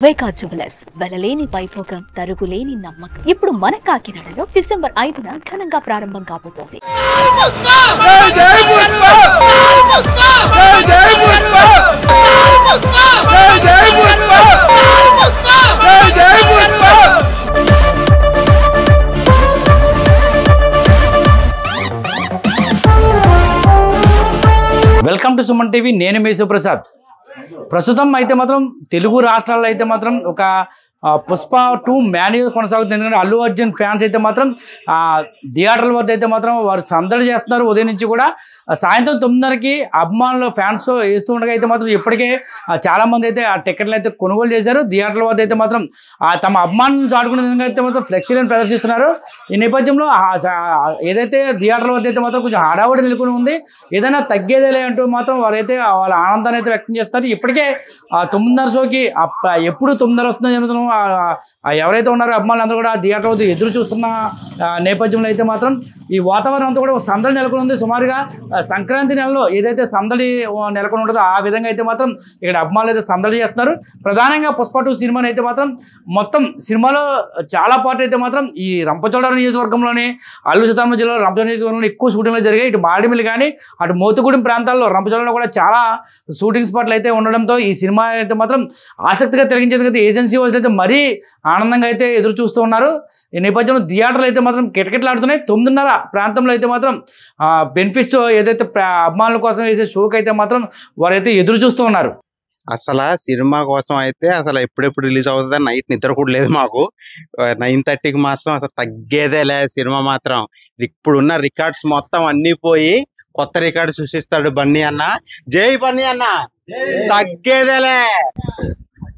వైకా jewellers వెలలేని Vaibhogam తరుగులేని నమ్మకం. ఇప్పుడు మన కాకినాడలో డిసెంబర్ 5న ఘనంగా ప్రారంభం కాబోతోంది. Welcome to Suman TV. నేను మీ శివప్రసాద్. ప్రస్తుతం అయితే మాత్రం తెలుగు రాష్ట్రాల్లో అయితే మాత్రం ఒక పుష్ప 2 మాన్యువల్ కొనసాగుతుంది. ఎందుకంటే అల్లు అర్జున్ ఫ్యాన్స్ అయితే మాత్రం థియేటర్ల వద్ద అయితే మాత్రం వారు సందడి చేస్తున్నారు. ఉదయం నుంచి కూడా సాయంత్రం 9:30కి అభిమానులు ఫ్యాన్స్ వేస్తూ ఉండగా అయితే మాత్రం ఇప్పటికే చాలామంది అయితే ఆ టికెట్లు అయితే కొనుగోలు చేశారు. థియేటర్ల వద్ద అయితే మాత్రం తమ అభిమానులను చాటుకునే విధంగా అయితే మాత్రం ఫ్లెక్సీలను ప్రదర్శిస్తున్నారు. ఈ నేపథ్యంలో ఏదైతే థియేటర్ల వద్ద అయితే మాత్రం కొంచెం హడావుడి నెలకొని ఉంది. ఏదైనా తగ్గేదేలే అంటూ మాత్రం వారైతే వాళ్ళ ఆనందాన్ని అయితే వ్యక్తం చేస్తారు. ఇప్పటికే 9:30 షోకి ఎప్పుడు 9:30 వస్తుందో ఎవరైతే ఉన్నారో అభిమానులు అందరూ కూడా థియేటర్ వద్ద ఎదురు చూస్తున్న నేపథ్యంలో అయితే మాత్రం ఈ వాతావరణం అంతా కూడా సందడి నెలకొని ఉంది. సుమారుగా సంక్రాంతి నెలలో ఏదైతే సందడి నెలకొని ఉంటుందో ఆ విధంగా అయితే మాత్రం ఇక్కడ అభిమానులు అయితే సందడి చేస్తున్నారు. ప్రధానంగా పుష్ప 2 సినిమాని అయితే మాత్రం మొత్తం సినిమాలో చాలా పార్ట్ అయితే మాత్రం ఈ రంపచోడవరం నియోజకవర్గంలోనే అల్లూరు సీతారామరాజు జిల్లాలో రంపచోడవరం నియోజకవర్గంలో ఎక్కువ షూటింగ్లు జరిగాయి. ఇటు మారేడుమిల్లి కానీ అటు మోతుగూడెం ప్రాంతాల్లో రంపచోడవరంలో కూడా చాలా షూటింగ్ స్పాట్లు అయితే ఉండడంతో ఈ సినిమా అయితే మాత్రం ఆసక్తిగా తిరిగించేందుకు ఏజెన్సీ వాళ్ళు అయితే మరీ ఆనందంగా అయితే ఎదురు చూస్తూ ఉన్నారు. ఈ నేపథ్యంలో థియేటర్లు అయితే మాత్రం కిటకిటలాడుతున్నాయి. 9:30 ప్రాంతంలో అయితే మాత్రం బెనిఫిట్స్ ఏదైతే అభిమానుల కోసం వేసే షోకి అయితే మాత్రం వారైతే ఎదురు చూస్తూ ఉన్నారు. అసలు సినిమా కోసం అయితే అసలు ఎప్పుడెప్పుడు రిలీజ్ అవుతుందా నైట్ నిద్ర కూడా లేదు మాకు. 9:30కి మాత్రం అసలు తగ్గేదే లేదు సినిమా మాత్రం. ఇప్పుడున్న రికార్డ్స్ మొత్తం అన్ని పోయి కొత్త రికార్డు సృష్టిస్తాడు బన్నీ అన్న. జై బన్నీ అన్న, తగ్గేదేలే.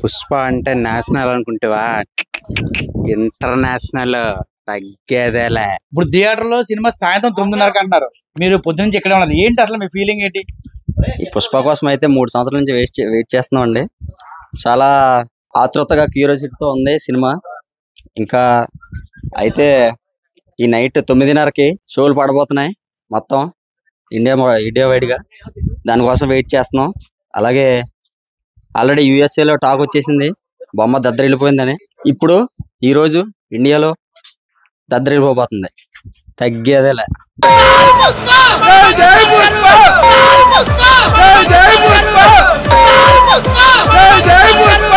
పుష్ప అంటే నేషనల్ అనుకుంటేవా, ఇంటర్నేషనల్, తగ్గేదేలే. ఇప్పుడు థియేటర్లో సినిమా సాయంత్రం 9:30కి అంటున్నారు. మీరు పొద్దునుంచి ఇక్కడే ఉన్నారు. ఏంటి అసలు మీ ఫీలింగ్ ఏంటి? ఈ పుష్ప కోసం అయితే 3 సంవత్సరాల నుంచి వెయిట్ చేస్తున్నాం అండి. చాలా ఆతృతగా క్యూరియాసిటీతో ఉంది సినిమా. ఇంకా అయితే ఈ నైట్ 9:30కి షోలు పడబోతున్నాయి మొత్తం ఇండియా వైడ్గా. దానికోసం వెయిట్ చేస్తున్నాం. అలాగే ఆల్రెడీ యూఎస్ఏలో టాక్ వచ్చేసింది బొమ్మ దద్దరిల్లిపోయిందని. ఇప్పుడు ఈరోజు ఇండియాలో దద్దరిల్లిపోబోతుంది. తగ్గేదేలే. జై